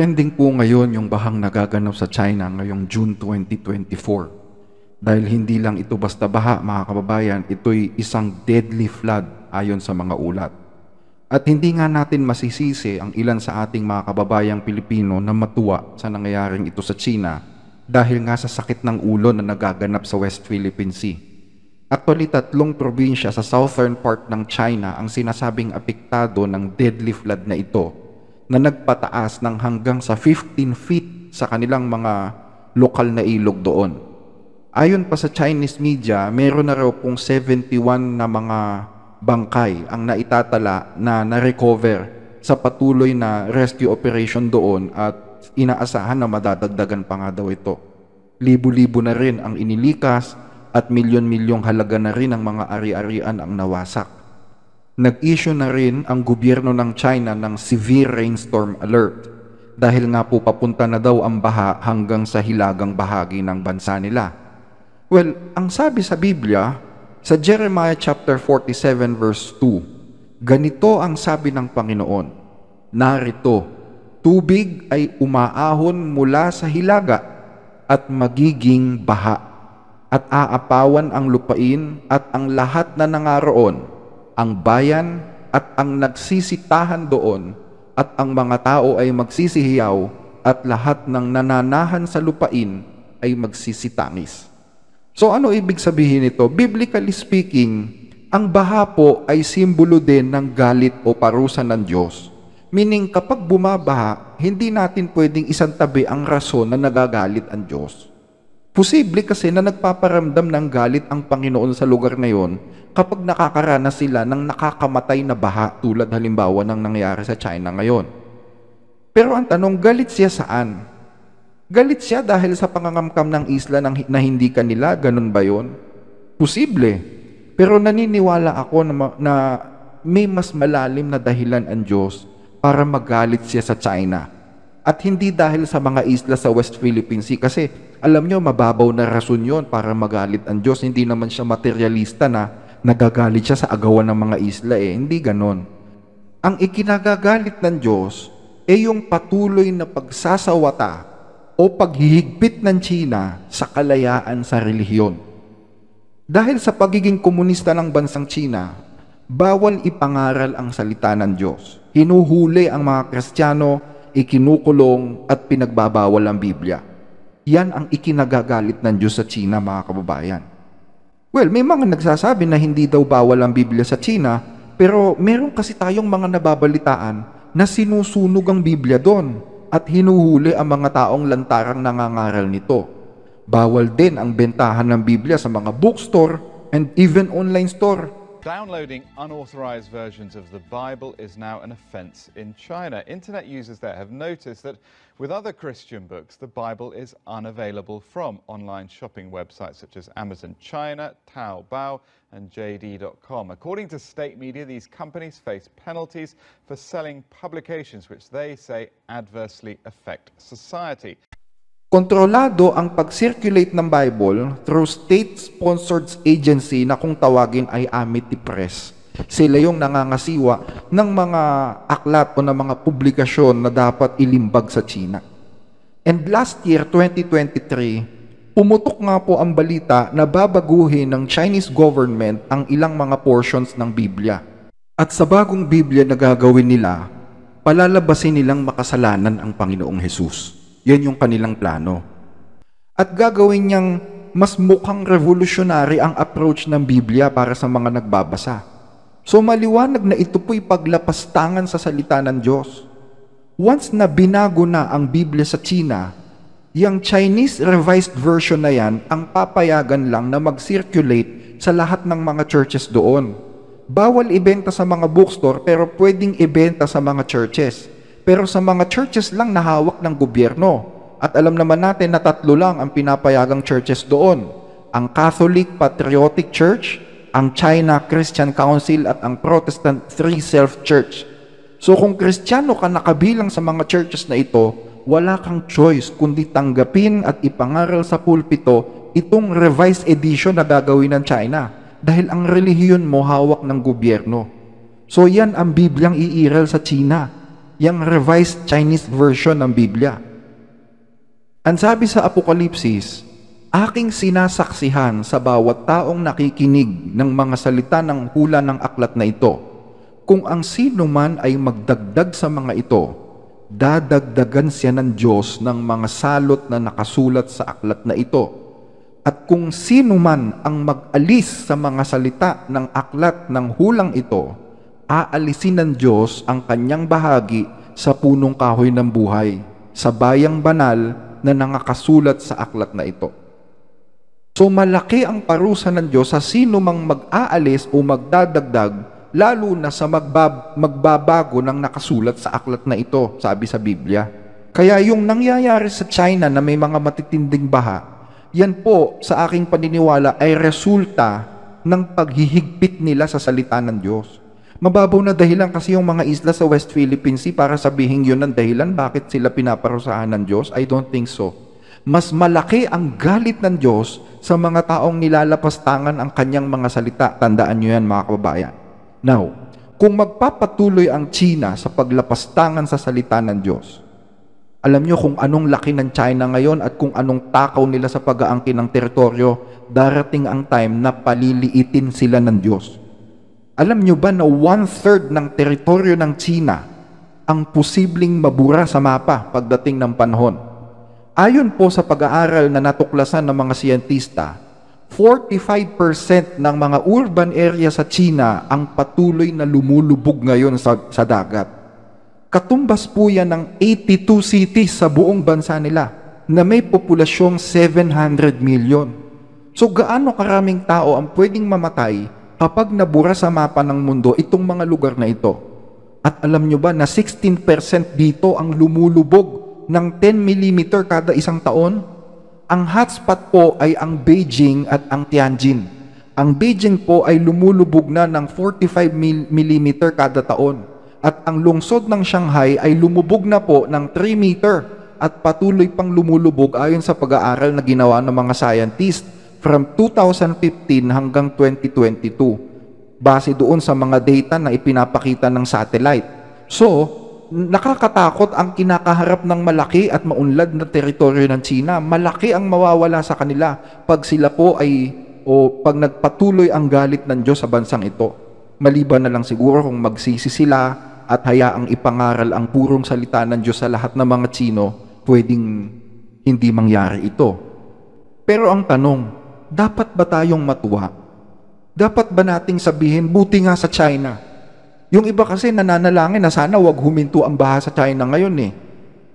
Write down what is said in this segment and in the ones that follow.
Trending po ngayon yung bahang nagaganap sa China ngayong June 2024. Dahil hindi lang ito basta baha, mga kababayan, ito'y isang deadly flood ayon sa mga ulat. At hindi nga natin masisisi ang ilan sa ating mga kababayang Pilipino na matuwa sa nangyayaring ito sa China dahil nga sa sakit ng ulo na nagaganap sa West Philippine Sea. Actually, 3 probinsya sa southern part ng China ang sinasabing apektado ng deadly flood na ito, na nagpataas ng hanggang sa 15 feet sa kanilang mga lokal na ilog doon. Ayon pa sa Chinese media, meron na raw pong 71 na mga bangkay ang naitatala na na-recover sa patuloy na rescue operation doon at inaasahan na madadagdagan pa nga daw ito. Libo-libo na rin ang inilikas at milyon-milyong halaga na rin ang mga ari-arian ang nawasak. Nag-issue na rin ang gobyerno ng China ng severe rainstorm alert dahil nga po papunta na daw ang baha hanggang sa hilagang bahagi ng bansa nila. Well, ang sabi sa Biblia, sa Jeremiah chapter 47 verse 2, ganito ang sabi ng Panginoon, narito, tubig ay umaahon mula sa hilaga at magiging baha, at aapawan ang lupain at ang lahat na nangaroon, ang bayan at ang nagsisitahan doon, at ang mga tao ay magsisihiyaw, at lahat ng nananahan sa lupain ay magsisitangis. So ano ibig sabihin nito? Biblically speaking, ang baha po ay simbolo din ng galit o parusa ng Diyos. Meaning kapag bumabaha, hindi natin pwedeng isantabi ang rason na nagagalit ang Diyos. Posible kasi na nagpaparamdam ng galit ang Panginoon sa lugar na yon kapag nakakaranas sila ng nakakamatay na baha tulad halimbawa ng nangyari sa China ngayon. Pero ang tanong, galit siya saan? Galit siya dahil sa pangangamkam ng isla na hindi kanila, ganun ba yon? Posible. Pero naniniwala ako na may mas malalim na dahilan ang Diyos para magalit siya sa China. At hindi dahil sa mga isla sa West Philippine Sea kasi alam nyo, mababaw na rason yon para magalit ang Diyos. Hindi naman siya materialista na nagagalit siya sa agawan ng mga isla Hindi ganon. Ang ikinagagalit ng Diyos ay yung patuloy na pagsasawata o paghihigpit ng China sa kalayaan sa relihiyon. Dahil sa pagiging komunista ng bansang China, bawal ipangaral ang salita ng Diyos. Hinuhuli ang mga Kristiyano, ikinukulong at pinagbabawal ang Biblia. Yan ang ikinagagalit ng Diyos sa China, mga kababayan. Well, may mga nagsasabi na hindi daw bawal ang Biblia sa China, pero meron kasi tayong mga nababalitaan na sinusunog ang Biblia doon at hinuhuli ang mga taong lantarang nangangaral nito. Bawal din ang bentahan ng Biblia sa mga bookstore and even online store. Downloading unauthorized versions of the Bible is now an offense in China. Internet users there have noticed that with other Christian books, the Bible is unavailable from online shopping websites such as Amazon China, Taobao, and JD.com. According to state media, these companies face penalties for selling publications which they say adversely affect society. Kontrolado ang pag-circulate ng Bible through state-sponsored agency na kung tawagin ay Amity Press. Sila yung nangangasiwa ng mga aklat o ng mga publikasyon na dapat ilimbag sa China. And last year, 2023, pumutok nga po ang balita na babaguhin ng Chinese government ang ilang mga portions ng Biblia. At sa bagong Biblia na gagawin nila, palalabasin nilang makasalanan ang Panginoong Hesus. Yan yung kanilang plano. At gagawin niyang mas mukhang revolutionary ang approach ng Biblia para sa mga nagbabasa. So maliwanag na ito po'y paglapastangan sa salita ng Diyos. Once na binago na ang Biblia sa China, yung Chinese revised version na yan ang papayagan lang na mag-circulate sa lahat ng mga churches doon. Bawal ibenta sa mga bookstore pero pwedeng ibenta sa mga churches. Pero sa mga churches lang na hawak ng gobyerno. At alam naman natin na 3 lang ang pinapayagang churches doon. Ang Catholic Patriotic Church, ang China Christian Council at ang Protestant Three Self Church. So kung Kristiyano ka nakabilang sa mga churches na ito, wala kang choice kundi tanggapin at ipangaral sa pulpito itong revised edition na gagawin ng China. Dahil ang relihiyon mo hawak ng gobyerno. So yan ang Bibliang iiral sa China. yung revised Chinese version ng Biblia. Ang sabi sa Apokalipsis, aking sinasaksihan sa bawat taong nakikinig ng mga salita ng hula ng aklat na ito. Kung ang sino man ay magdagdag sa mga ito, dadagdagan siya ng Diyos ng mga salot na nakasulat sa aklat na ito. At kung sino man ang mag-alis sa mga salita ng aklat ng hulang ito, aalisin ng Diyos ang kanyang bahagi sa punong kahoy ng buhay, sa bayang banal na nakasulat sa aklat na ito. So malaki ang parusa ng Diyos sa sino mang mag-aalis o magdadagdag, lalo na sa magbabago ng nakasulat sa aklat na ito, sabi sa Biblia. Kaya yung nangyayari sa China na may mga matitinding baha, yan po sa aking paniniwala ay resulta ng paghihigpit nila sa salita ng Diyos. Mababaw na dahilan kasi yung mga isla sa West Philippine Sea para sabihin yun ang dahilan bakit sila pinaparusahan ng Diyos. I don't think so. Mas malaki ang galit ng Diyos sa mga taong nilalapastangan ang kanyang mga salita. Tandaan nyo yan, mga kababayan. Now, kung magpapatuloy ang China sa paglapastangan sa salita ng Diyos, alam nyo kung anong laki ng China ngayon at kung anong takaw nila sa pag-aangkin ng teritoryo, darating ang time na paliliitin sila ng Diyos. Alam nyo ba na 1/3 ng teritoryo ng China ang posibleng mabura sa mapa pagdating ng panahon? Ayon po sa pag-aaral na natuklasan ng mga siyentista, 45% ng mga urban area sa China ang patuloy na lumulubog ngayon sa dagat. Katumbas po yan ng 82 cities sa buong bansa nila na may populasyong 700 million. So gaano karaming tao ang pwedeng mamatay kapag nabura sa mapa ng mundo itong mga lugar na ito? At alam nyo ba na 16% dito ang lumulubog ng 10 mm kada isang taon? Ang hotspot po ay ang Beijing at ang Tianjin. Ang Beijing po ay lumulubog na ng 45 mm kada taon. At ang lungsod ng Shanghai ay lumubog na po ng 3 meter at patuloy pang lumulubog ayon sa pag-aaral na ginawa ng mga scientists from 2015 hanggang 2022 base doon sa mga data na ipinapakita ng satellite. So, nakakatakot ang kinakaharap ng malaki at maunlad na teritoryo ng China. Malaki ang mawawala sa kanila pag sila po pag nagpatuloy ang galit ng Diyos sa bansang ito. Maliban na lang siguro kung magsisi sila at hayaang ipangaral ang purong salita ng Diyos sa lahat ng mga Tsino, pwedeng hindi mangyari ito. Pero ang tanong, dapat ba tayong matuwa? Dapat ba nating sabihin, buti nga sa China? Yung iba kasi nananalangin na sana wag huminto ang baha sa China ngayon eh.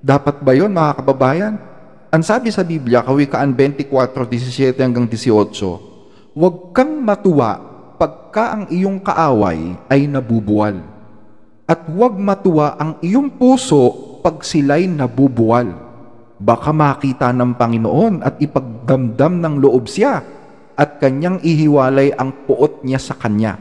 Dapat ba yun, mga kababayan? Ang sabi sa Biblia, Kawikaan 24:17 hanggang 18, huwag kang matuwa pagka ang iyong kaaway ay nabubuwal. At huwag matuwa ang iyong puso pag sila'y nabubuwal. Baka makita ng Panginoon at ipagdamdam ng loob siya at kanyang ihiwalay ang puot niya sa kanya.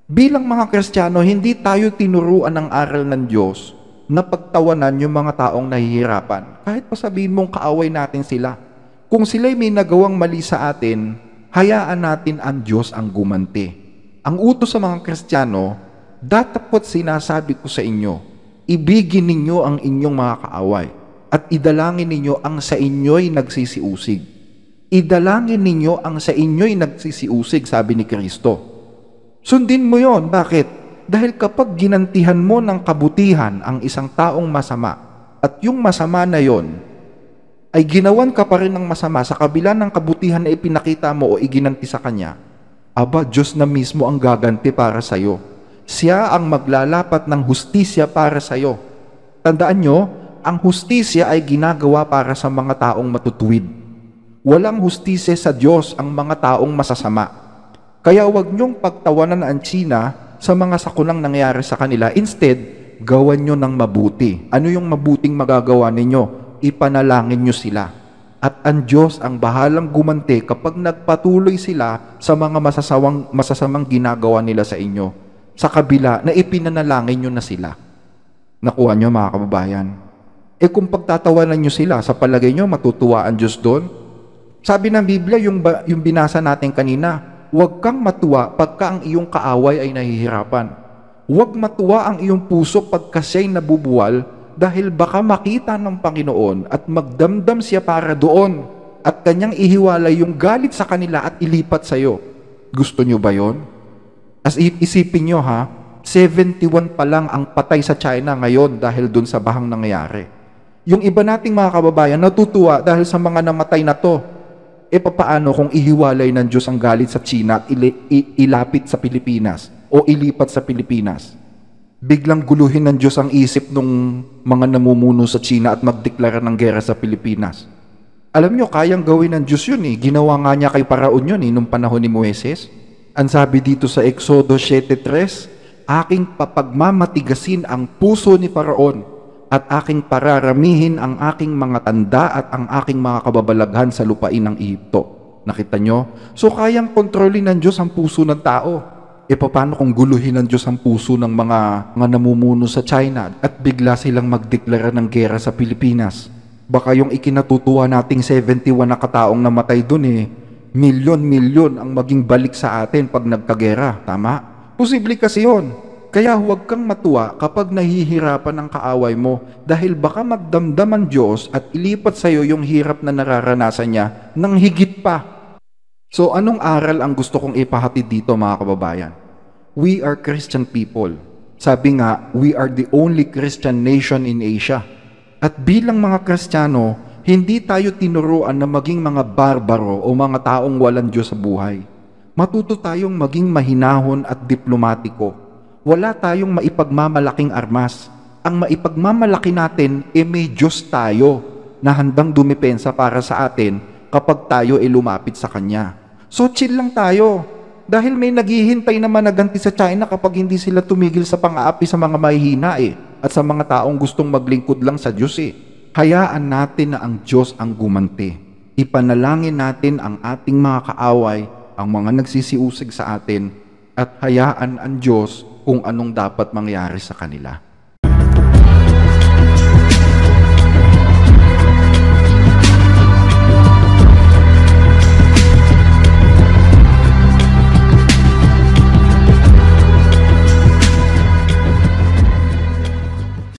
Bilang mga Kristiyano, hindi tayo tinuruan ng aral ng Diyos na pagtawanan yung mga taong nahihirapan. Kahit pa sabihin mong kaaway natin sila. Kung sila'y may nagawang mali sa atin, hayaan natin ang Diyos ang gumanti. Ang utos sa mga Kristiyano, datapot sinasabi ko sa inyo, ibigin ninyo ang inyong mga kaaway at idalangin ninyo ang sa inyo'y nagsisiusig. Idalangin ninyo ang sa inyo'y nagsisiusig, sabi ni Kristo. Sundin mo yon. Bakit? Dahil kapag ginantihan mo ng kabutihan ang isang taong masama at yung masama na yon ay ginawan ka pa rin ng masama sa kabila ng kabutihan na ipinakita mo o iginanti sa kanya, aba, Diyos na mismo ang gaganti para sa iyo. Siya ang maglalapat ng hustisya para sa iyo. Tandaan nyo, ang hustisya ay ginagawa para sa mga taong matutuwid. Walang hustisya sa Diyos ang mga taong masasama. Kaya huwag nyong pagtawanan ang China sa mga sakunang nangyari sa kanila. Instead, gawan nyo ng mabuti. Ano yung mabuting magagawa ninyo? Ipanalangin nyo sila. At ang Diyos ang bahalang gumanti kapag nagpatuloy sila sa mga masasamang ginagawa nila sa inyo. Sa kabila na ipinanalangin nyo na sila. Nakuha nyo, mga kababayan? Kung pagtatawanan nyo sila, sa palagay nyo, matutuwa ang Diyos doon? Sabi ng Biblia, yung binasa natin kanina, huwag kang matuwa pagka ang iyong kaaway ay nahihirapan. huwag matuwa ang iyong puso pagka siya'y nabubuwal dahil baka makita ng Panginoon at magdamdam siya para doon at kanyang ihiwalay yung galit sa kanila at ilipat sa iyo. Gusto nyo ba yon? As isipin nyo 71 pa lang ang patay sa China ngayon dahil dun sa bahang nangyayari. Yung iba nating mga kababayan natutuwa dahil sa mga namatay na to. Papaano kung ihiwalay ng Diyos ang galit sa China at ilapit sa Pilipinas o ilipat sa Pilipinas? Biglang guluhin ng Diyos ang isip ng mga namumuno sa China at magdeklara ng gera sa Pilipinas. Alam nyo, kayang gawin ng Diyos yun . Ginawa nga niya kay Paraon yun nung panahon ni Moises. Ang sabi dito sa Exodo 7:3, aking papagmamatigasin ang puso ni Paraon at aking pararamihin ang aking mga tanda at ang aking mga kababalaghan sa lupain ng Ehipto. Nakita nyo? So kayang kontrolin ng Diyos ang puso ng tao. Paano kung guluhin ng Diyos ang puso ng mga namumuno sa China at bigla silang magdeklara ng gera sa Pilipinas? Baka yung ikinatutuwa nating 71 na kataong namatay dun milyon-milyon ang maging balik sa atin pag nagkagera. Tama? Posible kasi yun. Kaya huwag kang matuwa kapag nahihirapan ang kaaway mo dahil baka magdamdam ang Diyos at ilipat sa iyo yung hirap na nararanasan niya ng higit pa. So anong aral ang gusto kong ipahatid dito mga kababayan? We are Christian people. Sabi nga, we are the only Christian nation in Asia. At bilang mga Kristiyano, hindi tayo tinuruan na maging mga barbaro o mga taong walang Diyos sa buhay. Matuto tayong maging mahinahon at diplomatiko. Wala tayong maipagmamalaking armas. Ang maipagmamalaki natin, may Diyos tayo na handang dumipensa para sa atin kapag tayo lumapit sa Kanya. So chill lang tayo. Dahil may naghihintay naman na ganti sa China kapag hindi sila tumigil sa pang-aapi sa mga mahihina at sa mga taong gustong maglingkod lang sa Diyos Hayaan natin na ang Diyos ang gumanti. Ipanalangin natin ang ating mga kaaway, ang mga nagsisiusig sa atin, at hayaan ang Diyos kung anong dapat mangyari sa kanila.